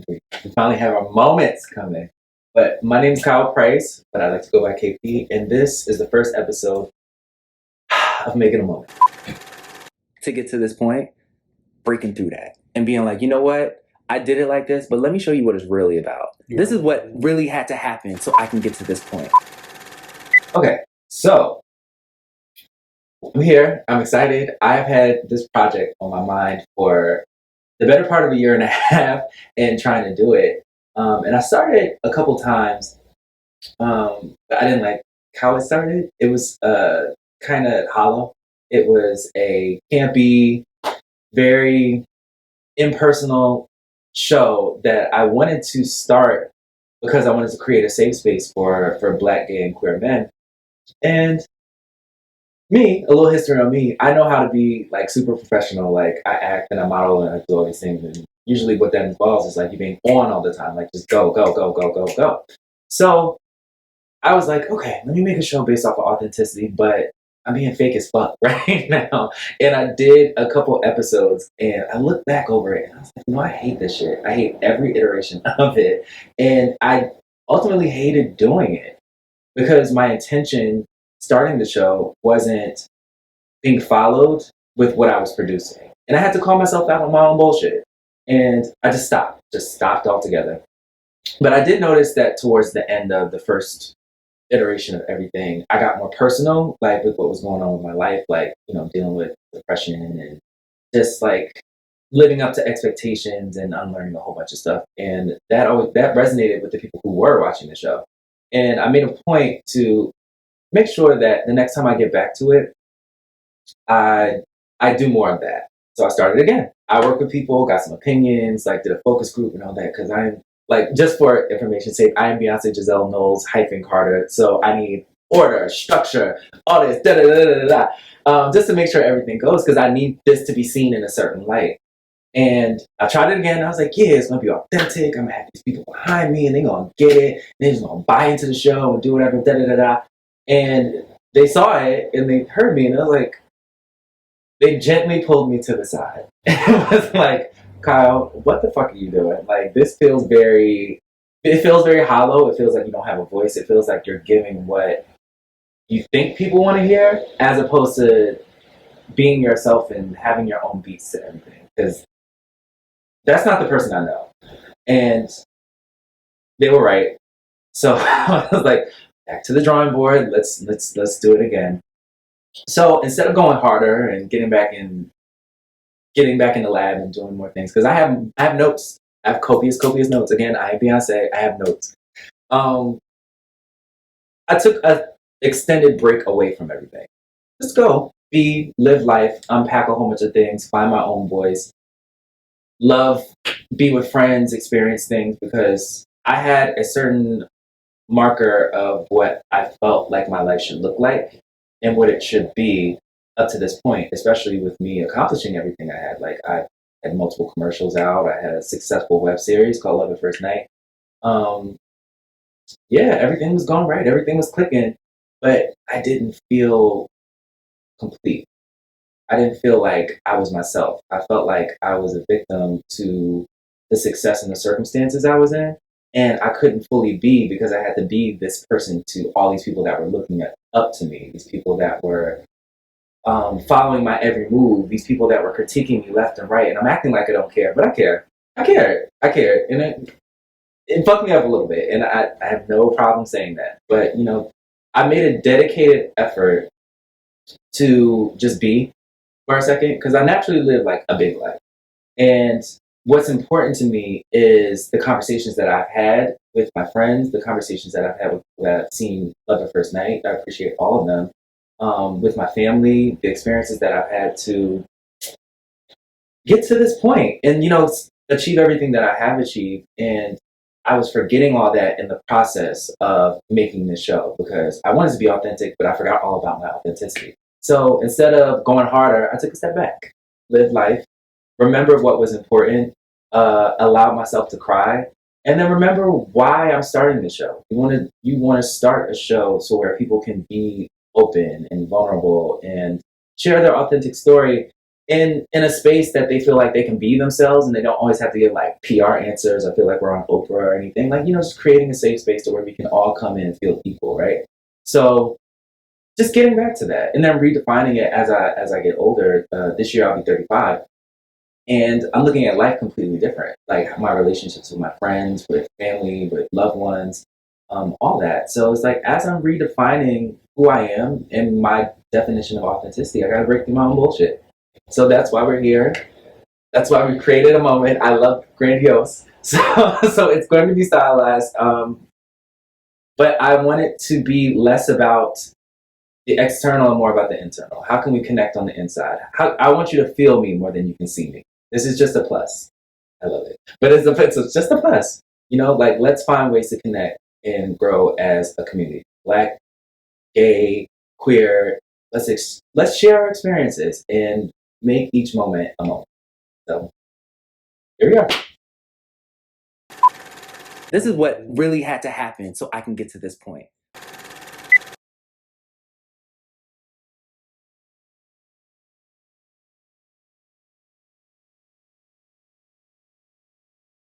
We finally have our moments coming. But my name is Kyle Price, but I like to go by KP, and this is the first episode of Making a Moment. To get to this point, breaking through that and being like, you know what? I did it like this, but let me show you what it's really about. Yeah. This is what really had to happen so I can get to this point. Okay, so I'm here. I'm excited. I've had this project on my mind for the better part of a year and a half and trying to do it. And I started a couple times, but I didn't like how it started. It was kind of hollow. It was a campy, very impersonal show that I wanted to start because I wanted to create a safe space for Black, gay, and queer men. And me, a little history on me, I know how to be like super professional. Like I act and I model and I do all these things. And usually what that involves is like you being on all the time, like just go, go, go, go, go, go. So I was like, okay, let me make a show based off of authenticity, but I'm being fake as fuck right now. And I did a couple episodes and I looked back over it and I was like, no, I hate this shit. I hate every iteration of it. And I ultimately hated doing it because my intention starting the show wasn't being followed with what I was producing. And I had to call myself out on my own bullshit. And I just stopped altogether. But I did notice that towards the end of the first iteration of everything, I got more personal, like with what was going on with my life, like, you know, dealing with depression and just like living up to expectations and unlearning a whole bunch of stuff. And that resonated with the people who were watching the show. And I made a point to make sure that the next time I get back to it, I do more of that. So I started again. I worked with people, got some opinions, like did a focus group and all that, because I'm like, just for information's sake, I am Beyonce Giselle Knowles - Carter. So I need order, structure, all this, da da da da da da, just to make sure everything goes, because I need this to be seen in a certain light. And I tried it again. I was like, yeah, it's gonna be authentic. I'm gonna have these people behind me, and they're gonna get it. They're just gonna buy into the show and do whatever, da da da da. And they saw it and they heard me, and I was like, they gently pulled me to the side. It was like, Kyle, what the fuck are you doing? Like, it feels very hollow. It feels like you don't have a voice. It feels like you're giving what you think people want to hear, as opposed to being yourself and having your own beats to everything. Because that's not the person I know. And they were right. So I was like, back to the drawing board. Let's do it again. So instead of going harder and getting back in the lab and doing more things, because I have notes. I have copious notes. Again, I am Beyonce. I have notes. I took a extended break away from everything. Just go, live life, unpack a whole bunch of things, find my own voice, love, be with friends, experience things, because I had a certain marker of what I felt like my life should look like and what it should be up to this point, especially with me accomplishing everything I had. Like I had multiple commercials out. I had a successful web series called Love at First Night. Yeah, everything was going right. Everything was clicking, but I didn't feel complete. I didn't feel like I was myself. I felt like I was a victim to the success and the circumstances I was in. And I couldn't fully be, because I had to be this person to all these people that were looking up to me, these people that were following my every move, these people that were critiquing me left and right. And I'm acting like I don't care, but I care. I care. And it fucked me up a little bit. And I have no problem saying that. But, you know, I made a dedicated effort to just be for a second, because I naturally live like a big life. And what's important to me is the conversations that I've had with my friends, the conversations that I've had that I've seen Love at First Night. I appreciate all of them. With my family, the experiences that I've had to get to this point and, you know, achieve everything that I have achieved. And I was forgetting all that in the process of making this show, because I wanted to be authentic, but I forgot all about my authenticity. So instead of going harder, I took a step back, lived life, remember what was important, allowed myself to cry, and then remember why I'm starting the show. You want to start a show so where people can be open and vulnerable and share their authentic story, in a space that they feel like they can be themselves and they don't always have to give like PR answers. I feel like we're on Oprah or anything. Like, just creating a safe space to where we can all come in and feel equal, right? So just getting back to that and then redefining it as I get older. This year I'll be 35, and I'm looking at life completely different. Like my relationships with my friends, with family, with loved ones, all that. So it's like as I'm redefining who I am and my definition of authenticity, I gotta break through my own bullshit. So that's why we're here. That's why we created a moment. I love grandiose. So it's going to be stylized. But I want it to be less about the external and more about the internal. How can we connect on the inside? I want you to feel me more than you can see me. This is just a plus. I love it. But it's just a plus. Like let's find ways to connect and grow as a community. Black, gay, queer. Let's share our experiences and make each moment a moment. So here we are. This is what really had to happen so I can get to this point.